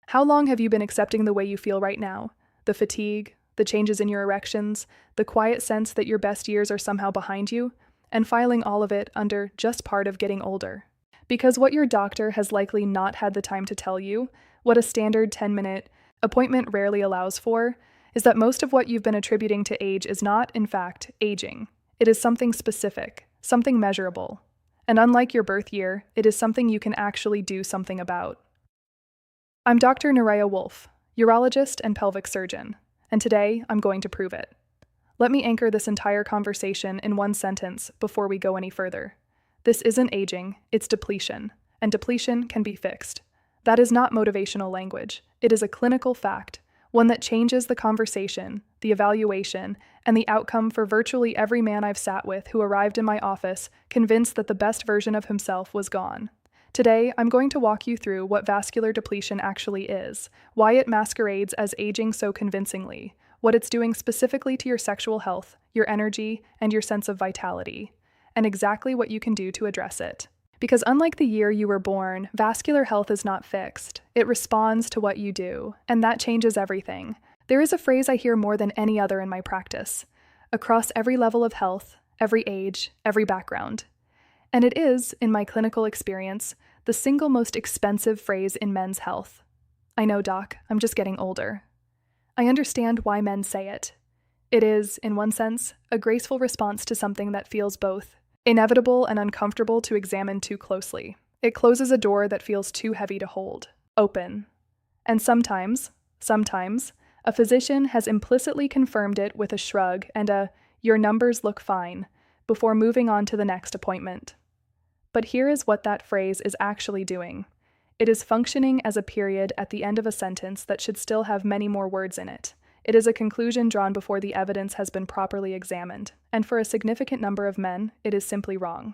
How long have you been accepting the way you feel right now? The fatigue, the changes in your erections, the quiet sense that your best years are somehow behind you, and filing all of it under just part of getting older. Because what your doctor has likely not had the time to tell you, what a standard 10-minute appointment rarely allows for, is that most of what you've been attributing to age is not, in fact, aging. It is something specific, something measurable. And unlike your birth year, it is something you can actually do something about. I'm Dr. Neraya Wolfe, urologist and pelvic surgeon, and today I'm going to prove it. Let me anchor this entire conversation in one sentence before we go any further. This isn't aging, it's depletion, and depletion can be fixed. That is not motivational language. It is a clinical fact, one that changes the conversation, the evaluation, and the outcome for virtually every man I've sat with who arrived in my office convinced that the best version of himself was gone. Today, I'm going to walk you through what vascular depletion actually is, why it masquerades as aging so convincingly, what it's doing specifically to your sexual health, your energy, and your sense of vitality, and exactly what you can do to address it. Because unlike the year you were born, vascular health is not fixed. It responds to what you do, and that changes everything. There is a phrase I hear more than any other in my practice, across every level of health, every age, every background. And it is, in my clinical experience, the single most expensive phrase in men's health. I know, doc, I'm just getting older. I understand why men say it. It is, in one sense, a graceful response to something that feels both inevitable and uncomfortable to examine too closely. It closes a door that feels too heavy to hold, open. And sometimes, a physician has implicitly confirmed it with a shrug and a, "your numbers look fine," before moving on to the next appointment. But here is what that phrase is actually doing. It is functioning as a period at the end of a sentence that should still have many more words in it. It is a conclusion drawn before the evidence has been properly examined, and for a significant number of men, it is simply wrong.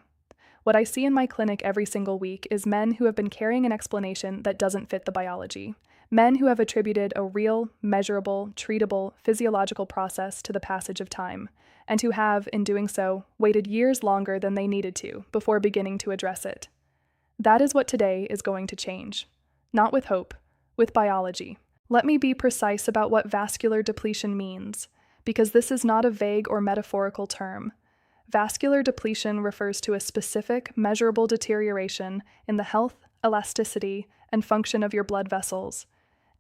What I see in my clinic every single week is men who have been carrying an explanation that doesn't fit the biology. Men who have attributed a real, measurable, treatable, physiological process to the passage of time, and who have, in doing so, waited years longer than they needed to before beginning to address it. That is what today is going to change. Not with hope, with biology. Let me be precise about what vascular depletion means, because this is not a vague or metaphorical term. Vascular depletion refers to a specific, measurable deterioration in the health, elasticity, and function of your blood vessels.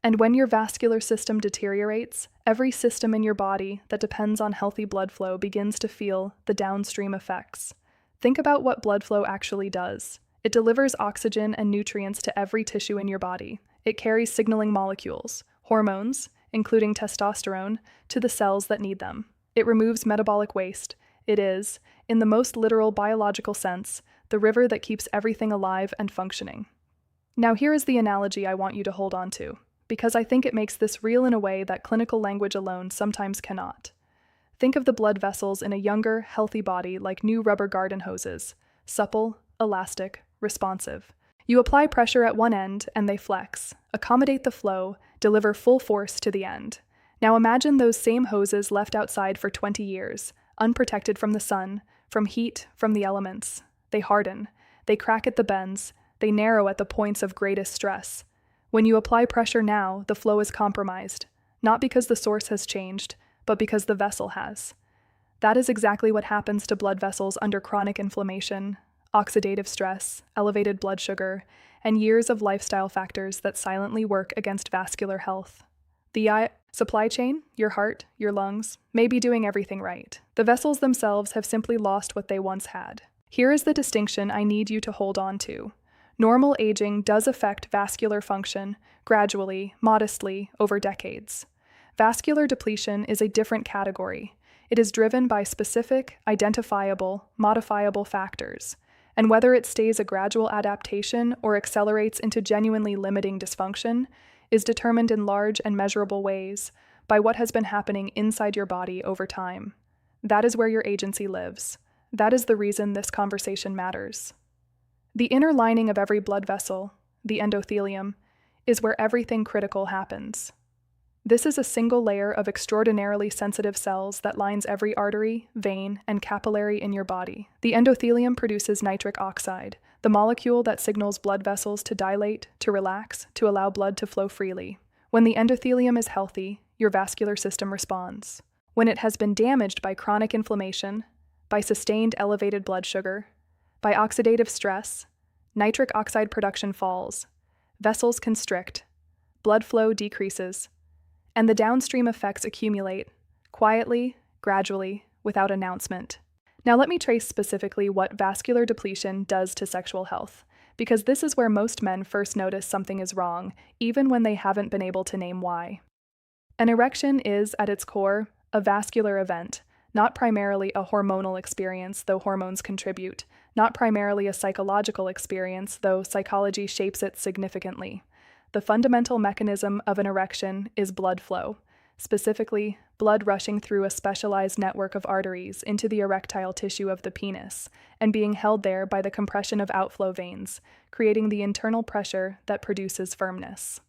And when your vascular system deteriorates, every system in your body that depends on healthy blood flow begins to feel the downstream effects. Think about what blood flow actually does. It delivers oxygen and nutrients to every tissue in your body. It carries signaling molecules, hormones, including testosterone, to the cells that need them. It removes metabolic waste. It is, in the most literal biological sense, the river that keeps everything alive and functioning. Now here is the analogy I want you to hold on to, because I think it makes this real in a way that clinical language alone sometimes cannot. Think of the blood vessels in a younger, healthy body like new rubber garden hoses, supple, elastic, responsive. You apply pressure at one end and they flex, accommodate the flow, deliver full force to the end. Now imagine those same hoses left outside for 20 years, unprotected from the sun, from heat, from the elements. They harden, they crack at the bends, they narrow at the points of greatest stress. When you apply pressure now, the flow is compromised, not because the source has changed, but because the vessel has. That is exactly what happens to blood vessels under chronic inflammation, oxidative stress, elevated blood sugar, and years of lifestyle factors that silently work against vascular health. The supply chain, your heart, your lungs, may be doing everything right. The vessels themselves have simply lost what they once had. Here is the distinction I need you to hold on to. Normal aging does affect vascular function, gradually, modestly, over decades. Vascular depletion is a different category. It is driven by specific, identifiable, modifiable factors, and whether it stays a gradual adaptation or accelerates into genuinely limiting dysfunction is determined in large and measurable ways by what has been happening inside your body over time. That is where your agency lives. That is the reason this conversation matters. The inner lining of every blood vessel, the endothelium, is where everything critical happens. This is a single layer of extraordinarily sensitive cells that lines every artery, vein, and capillary in your body. The endothelium produces nitric oxide, the molecule that signals blood vessels to dilate, to relax, to allow blood to flow freely. When the endothelium is healthy, your vascular system responds. When it has been damaged by chronic inflammation, by sustained elevated blood sugar, by oxidative stress, nitric oxide production falls, vessels constrict, blood flow decreases, and the downstream effects accumulate, quietly, gradually, without announcement. Now let me trace specifically what vascular depletion does to sexual health, because this is where most men first notice something is wrong, even when they haven't been able to name why. An erection is, at its core, a vascular event, not primarily a hormonal experience, though hormones contribute, not primarily a psychological experience, though psychology shapes it significantly. The fundamental mechanism of an erection is blood flow, specifically, blood rushing through a specialized network of arteries into the erectile tissue of the penis, and being held there by the compression of outflow veins, creating the internal pressure that produces firmness.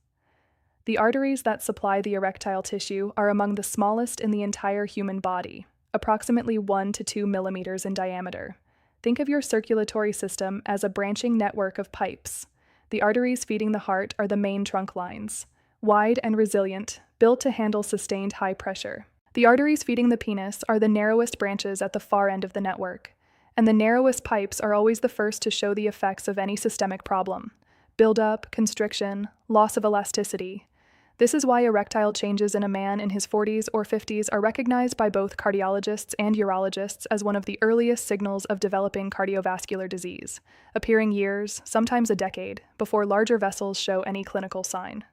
The arteries that supply the erectile tissue are among the smallest in the entire human body, approximately 1 to 2 millimeters in diameter. Think of your circulatory system as a branching network of pipes. The arteries feeding the heart are the main trunk lines, wide and resilient, built to handle sustained high pressure. The arteries feeding the penis are the narrowest branches at the far end of the network, and the narrowest pipes are always the first to show the effects of any systemic problem: buildup, constriction, loss of elasticity. This is why erectile changes in a man in his 40s or 50s are recognized by both cardiologists and urologists as one of the earliest signals of developing cardiovascular disease, appearing years, sometimes a decade, before larger vessels show any clinical sign.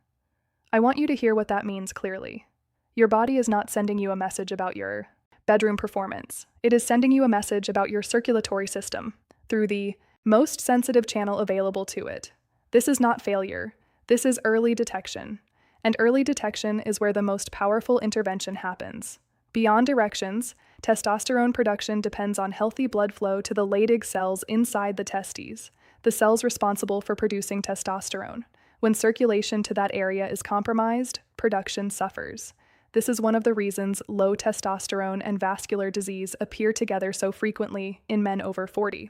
I want you to hear what that means clearly. Your body is not sending you a message about your bedroom performance. It is sending you a message about your circulatory system through the most sensitive channel available to it. This is not failure. This is early detection. And early detection is where the most powerful intervention happens. Beyond erections, testosterone production depends on healthy blood flow to the Leydig cells inside the testes, the cells responsible for producing testosterone. When circulation to that area is compromised, production suffers. This is one of the reasons low testosterone and vascular disease appear together so frequently in men over 40.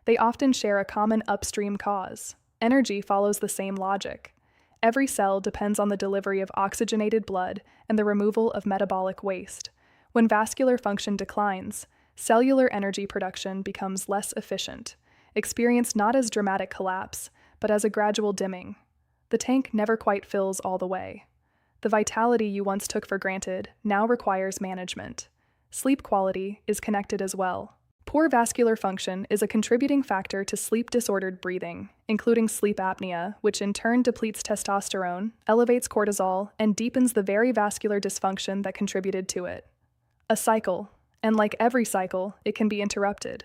They often share a common upstream cause. Energy follows the same logic. Every cell depends on the delivery of oxygenated blood and the removal of metabolic waste. When vascular function declines, cellular energy production becomes less efficient, experienced not as dramatic collapse, but as a gradual dimming. The tank never quite fills all the way. The vitality you once took for granted now requires management. Sleep quality is connected as well. Poor vascular function is a contributing factor to sleep-disordered breathing, including sleep apnea, which in turn depletes testosterone, elevates cortisol, and deepens the very vascular dysfunction that contributed to it. A cycle, and like every cycle, it can be interrupted.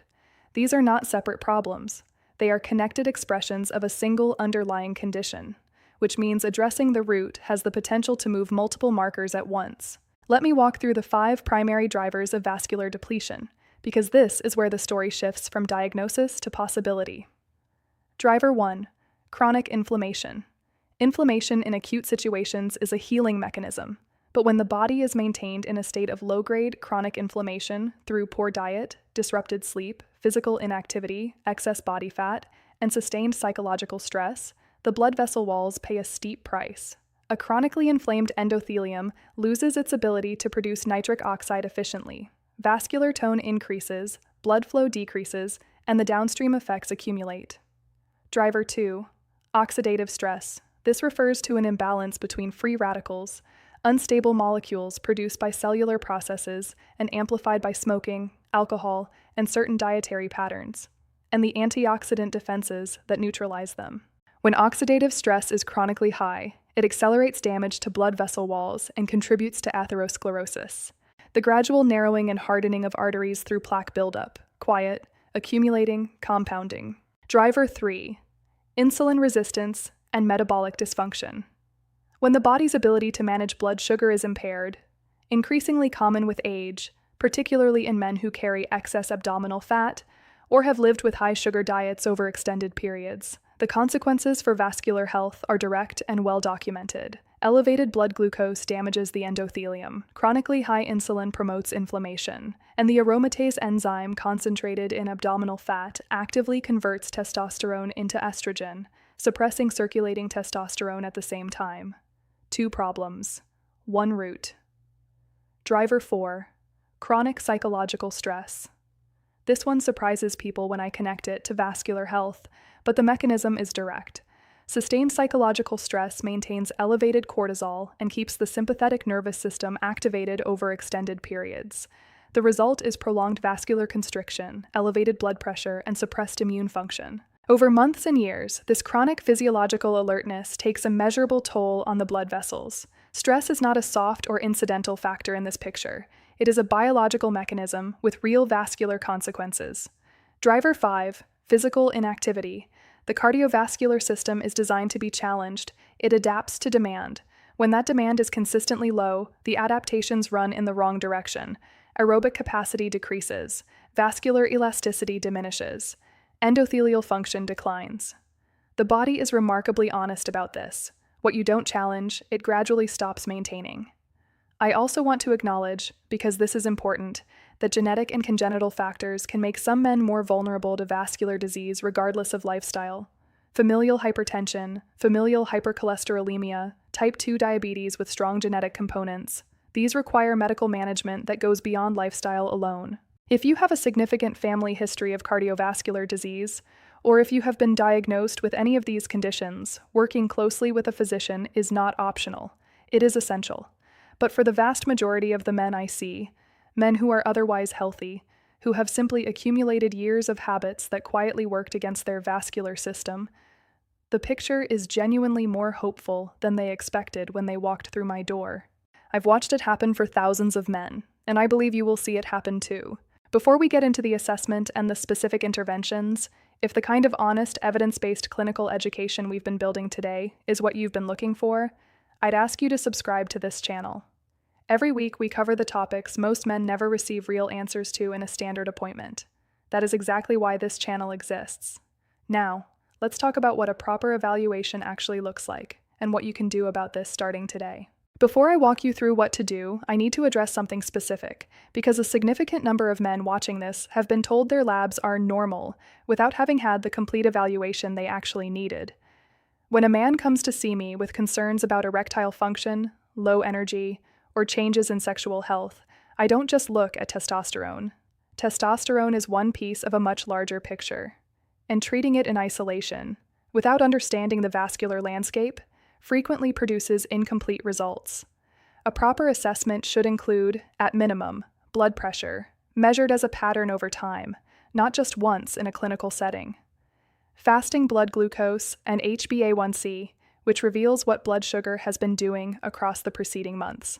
These are not separate problems. They are connected expressions of a single underlying condition, which means addressing the root has the potential to move multiple markers at once. Let me walk through the 5 primary drivers of vascular depletion, because this is where the story shifts from diagnosis to possibility. Driver 1. Chronic inflammation. Inflammation in acute situations is a healing mechanism, but when the body is maintained in a state of low-grade chronic inflammation through poor diet, disrupted sleep, physical inactivity, excess body fat, and sustained psychological stress, the blood vessel walls pay a steep price. A chronically inflamed endothelium loses its ability to produce nitric oxide efficiently. Vascular tone increases, blood flow decreases, and the downstream effects accumulate. Driver 2. Oxidative stress. This refers to an imbalance between free radicals, unstable molecules produced by cellular processes and amplified by smoking, alcohol, and certain dietary patterns, and the antioxidant defenses that neutralize them. When oxidative stress is chronically high, it accelerates damage to blood vessel walls and contributes to atherosclerosis, the gradual narrowing and hardening of arteries through plaque buildup, quiet, accumulating, compounding. Driver 3. Insulin resistance and metabolic dysfunction. When the body's ability to manage blood sugar is impaired, increasingly common with age, particularly in men who carry excess abdominal fat or have lived with high sugar diets over extended periods, the consequences for vascular health are direct and well documented. Elevated blood glucose damages the endothelium, chronically high insulin promotes inflammation, and the aromatase enzyme concentrated in abdominal fat actively converts testosterone into estrogen, suppressing circulating testosterone at the same time. 2 problems. 1 root. Driver 4. Chronic psychological stress. This one surprises people when I connect it to vascular health, but the mechanism is direct. Sustained psychological stress maintains elevated cortisol and keeps the sympathetic nervous system activated over extended periods. The result is prolonged vascular constriction, elevated blood pressure, and suppressed immune function. Over months and years, this chronic physiological alertness takes a measurable toll on the blood vessels. Stress is not a soft or incidental factor in this picture. It is a biological mechanism with real vascular consequences. Driver 5. Physical inactivity. The cardiovascular system is designed to be challenged. It adapts to demand. When that demand is consistently low, the adaptations run in the wrong direction. Aerobic capacity decreases. Vascular elasticity diminishes. Endothelial function declines. The body is remarkably honest about this. What you don't challenge, it gradually stops maintaining. I also want to acknowledge, because this is important, that genetic and congenital factors can make some men more vulnerable to vascular disease regardless of lifestyle. Familial hypertension, familial hypercholesterolemia, type 2 diabetes with strong genetic components. These require medical management that goes beyond lifestyle alone. If you have a significant family history of cardiovascular disease, or if you have been diagnosed with any of these conditions, working closely with a physician is not optional. It is essential. But for the vast majority of the men I see, men who are otherwise healthy, who have simply accumulated years of habits that quietly worked against their vascular system, the picture is genuinely more hopeful than they expected when they walked through my door. I've watched it happen for thousands of men, and I believe you will see it happen too. Before we get into the assessment and the specific interventions, if the kind of honest, evidence-based clinical education we've been building today is what you've been looking for, I'd ask you to subscribe to this channel. Every week we cover the topics most men never receive real answers to in a standard appointment. That is exactly why this channel exists. Now, let's talk about what a proper evaluation actually looks like, and what you can do about this starting today. Before I walk you through what to do, I need to address something specific, because a significant number of men watching this have been told their labs are normal without having had the complete evaluation they actually needed. When a man comes to see me with concerns about erectile function, low energy, or changes in sexual health, I don't just look at testosterone. Testosterone is one piece of a much larger picture, and treating it in isolation, without understanding the vascular landscape, frequently produces incomplete results. A proper assessment should include, at minimum, blood pressure, measured as a pattern over time, not just once in a clinical setting. Fasting blood glucose and HbA1c, which reveals what blood sugar has been doing across the preceding months.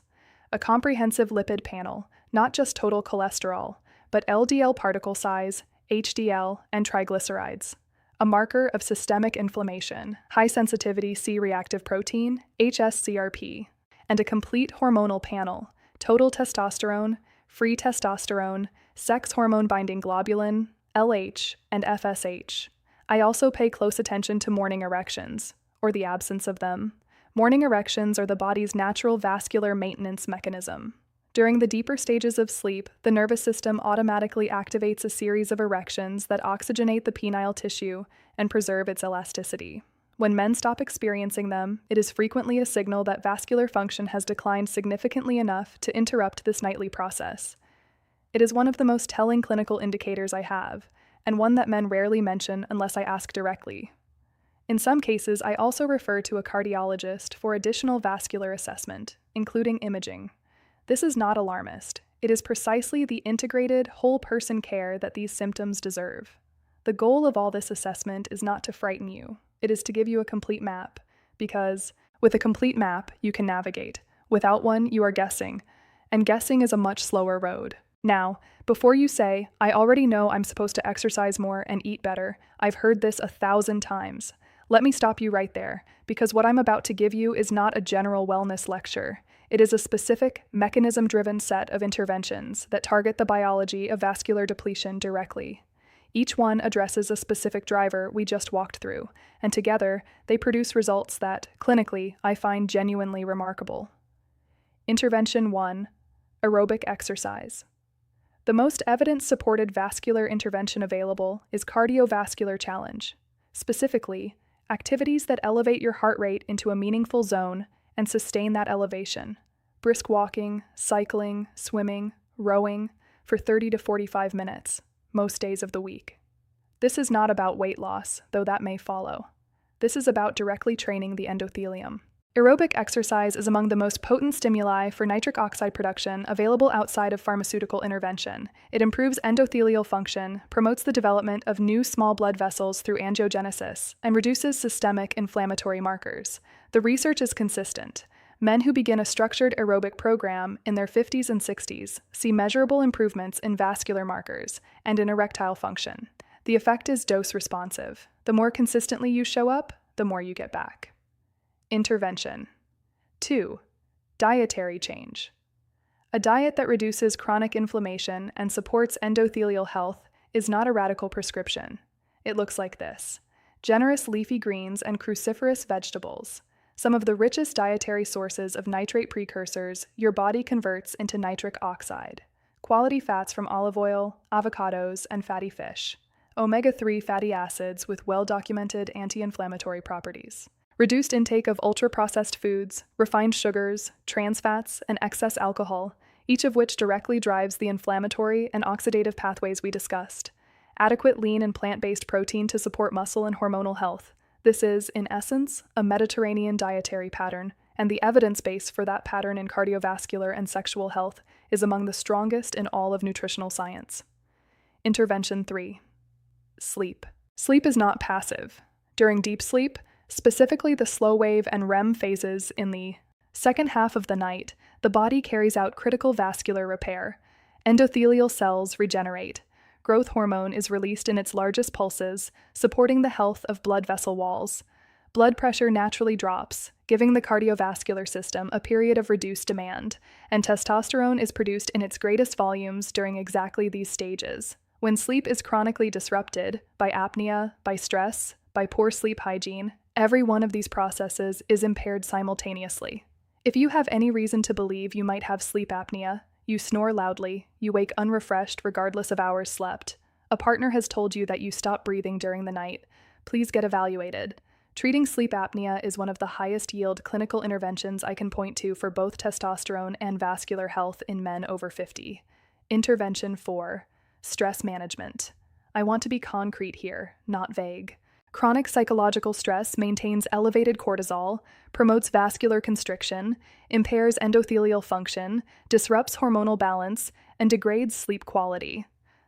A comprehensive lipid panel, not just total cholesterol, but LDL particle size, HDL, and triglycerides. A marker of systemic inflammation, high-sensitivity C-reactive protein, hsCRP, and a complete hormonal panel, total testosterone, free testosterone, sex hormone-binding globulin, LH, and FSH. I also pay close attention to morning erections, or the absence of them. Morning erections are the body's natural vascular maintenance mechanism. During the deeper stages of sleep, the nervous system automatically activates a series of erections that oxygenate the penile tissue and preserve its elasticity. When men stop experiencing them, it is frequently a signal that vascular function has declined significantly enough to interrupt this nightly process. It is one of the most telling clinical indicators I have, and one that men rarely mention unless I ask directly. In some cases, I also refer to a cardiologist for additional vascular assessment, including imaging. This is not alarmist. It is precisely the integrated, whole-person care that these symptoms deserve. The goal of all this assessment is not to frighten you. It is to give you a complete map, because with a complete map, you can navigate. Without one, you are guessing, and guessing is a much slower road. Now, before you say, I already know I'm supposed to exercise more and eat better, I've heard this 1,000 times. Let me stop you right there, because what I'm about to give you is not a general wellness lecture. It is a specific, mechanism-driven set of interventions that target the biology of vascular depletion directly. Each one addresses a specific driver we just walked through, and together they produce results that, clinically, I find genuinely remarkable. Intervention 1. Aerobic exercise. The most evidence-supported vascular intervention available is cardiovascular challenge. Specifically, activities that elevate your heart rate into a meaningful zone and sustain that elevation. Brisk walking, cycling, swimming, rowing for 30 to 45 minutes, most days of the week. This is not about weight loss, though that may follow. This is about directly training the endothelium. Aerobic exercise is among the most potent stimuli for nitric oxide production available outside of pharmaceutical intervention. It improves endothelial function, promotes the development of new small blood vessels through angiogenesis, and reduces systemic inflammatory markers. The research is consistent. Men who begin a structured aerobic program in their 50s and 60s see measurable improvements in vascular markers and in erectile function. The effect is dose-responsive. The more consistently you show up, the more you get back. Intervention. 2. Dietary change. A diet that reduces chronic inflammation and supports endothelial health is not a radical prescription. It looks like this: generous leafy greens and cruciferous vegetables, some of the richest dietary sources of nitrate precursors your body converts into nitric oxide, quality fats from olive oil, avocados, and fatty fish, omega-3 fatty acids with well-documented anti-inflammatory properties. Reduced intake of ultra-processed foods, refined sugars, trans fats, and excess alcohol, each of which directly drives the inflammatory and oxidative pathways we discussed. Adequate lean and plant-based protein to support muscle and hormonal health. This is, in essence, a Mediterranean dietary pattern, and the evidence base for that pattern in cardiovascular and sexual health is among the strongest in all of nutritional science. Intervention 3. Sleep. Sleep is not passive. During deep sleep, specifically the slow wave and REM phases in the second half of the night, the body carries out critical vascular repair. Endothelial cells regenerate. Growth hormone is released in its largest pulses, supporting the health of blood vessel walls. Blood pressure naturally drops, giving the cardiovascular system a period of reduced demand, and testosterone is produced in its greatest volumes during exactly these stages. When sleep is chronically disrupted by apnea, by stress, by poor sleep hygiene, every one of these processes is impaired simultaneously. If you have any reason to believe you might have sleep apnea, you snore loudly, you wake unrefreshed regardless of hours slept, a partner has told you that you stop breathing during the night, please get evaluated. Treating sleep apnea is one of the highest yield clinical interventions I can point to for both testosterone and vascular health in men over 50. Intervention 4. Stress management. I want to be concrete here, not vague. Chronic psychological stress maintains elevated cortisol, promotes vascular constriction, impairs endothelial function, disrupts hormonal balance, and degrades sleep quality.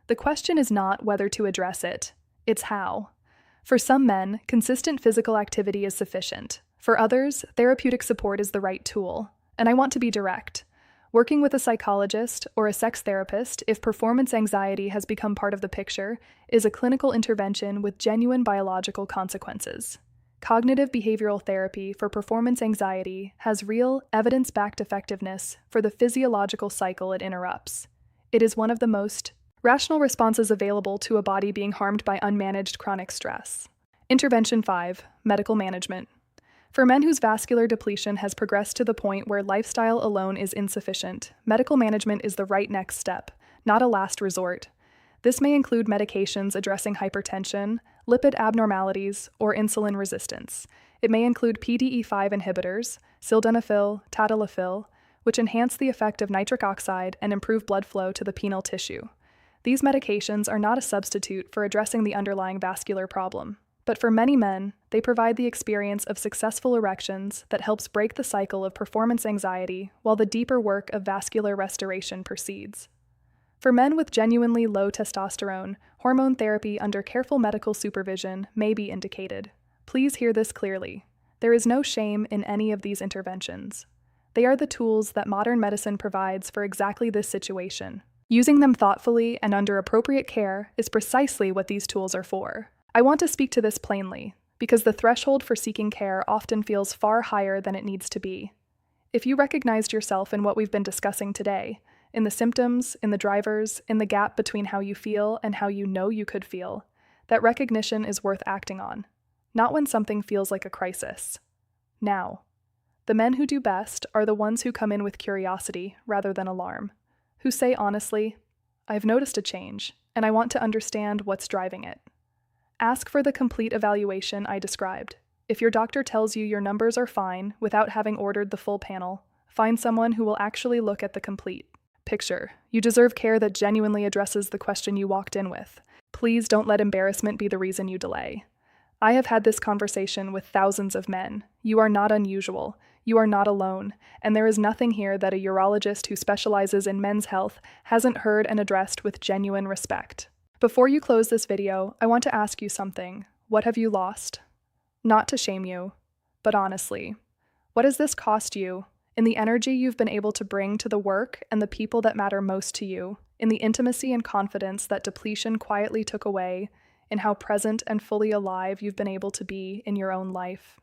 The question is not whether to address it, it's how. For some men, consistent physical activity is sufficient. For others, therapeutic support is the right tool. And I want to be direct. Working with a psychologist or a sex therapist, if performance anxiety has become part of the picture, is a clinical intervention with genuine biological consequences. Cognitive behavioral therapy for performance anxiety has real, evidence-backed effectiveness for the physiological cycle it interrupts. It is one of the most rational responses available to a body being harmed by unmanaged chronic stress. Intervention 5. Medical management. For men whose vascular depletion has progressed to the point where lifestyle alone is insufficient, medical management is the right next step, not a last resort. This may include medications addressing hypertension, lipid abnormalities, or insulin resistance. It may include PDE5 inhibitors, sildenafil, tadalafil, which enhance the effect of nitric oxide and improve blood flow to the penile tissue. These medications are not a substitute for addressing the underlying vascular problem. But for many men, they provide the experience of successful erections that helps break the cycle of performance anxiety while the deeper work of vascular restoration proceeds. For men with genuinely low testosterone, hormone therapy under careful medical supervision may be indicated. Please hear this clearly. There is no shame in any of these interventions. They are the tools that modern medicine provides for exactly this situation. Using them thoughtfully and under appropriate care is precisely what these tools are for. I want to speak to this plainly, because the threshold for seeking care often feels far higher than it needs to be. If you recognized yourself in what we've been discussing today, in the symptoms, in the drivers, in the gap between how you feel and how you know you could feel, That recognition is worth acting on, not when something feels like a crisis. Now, the men who do best are the ones who come in with curiosity rather than alarm, who say honestly, "I've noticed a change, and I want to understand what's driving it." Ask for the complete evaluation I described. If your doctor tells you your numbers are fine without having ordered the full panel, find someone who will actually look at the complete picture. You deserve care that genuinely addresses the question you walked in with. Please don't let embarrassment be the reason you delay. I have had this conversation with thousands of men. You are not unusual. You are not alone, and there is nothing here that a urologist who specializes in men's health hasn't heard and addressed with genuine respect. Before you close this video, I want to ask you something. What have you lost? Not to shame you, but honestly, what has this cost you in the energy you've been able to bring to the work and the people that matter most to you, in the intimacy and confidence that depletion quietly took away, in how present and fully alive you've been able to be in your own life?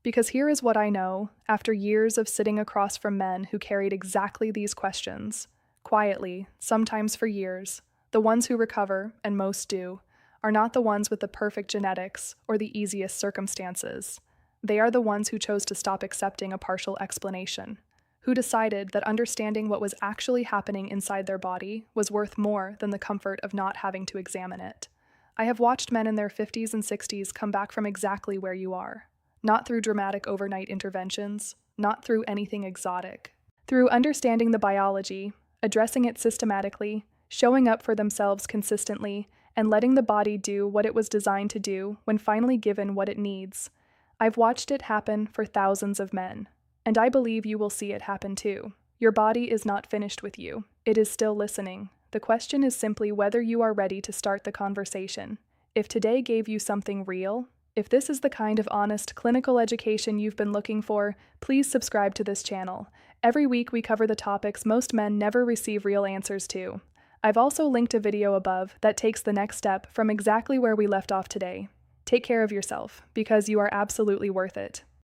Because here is what I know, after years of sitting across from men who carried exactly these questions, quietly, sometimes for years, the ones who recover, and most do, are not the ones with the perfect genetics or the easiest circumstances. They are the ones who chose to stop accepting a partial explanation, who decided that understanding what was actually happening inside their body was worth more than the comfort of not having to examine it. I have watched men in their 50s and 60s come back from exactly where you are. Not through dramatic overnight interventions, not through anything exotic. Through understanding the biology, addressing it systematically, showing up for themselves consistently, and letting the body do what it was designed to do when finally given what it needs. I've watched it happen for thousands of men, and I believe you will see it happen too. Your body is not finished with you. It is still listening. The question is simply whether you are ready to start the conversation. If today gave you something real, if this is the kind of honest clinical education you've been looking for, please subscribe to this channel. Every week we cover the topics most men never receive real answers to. I've also linked a video above that takes the next step from exactly where we left off today. Take care of yourself, because you are absolutely worth it.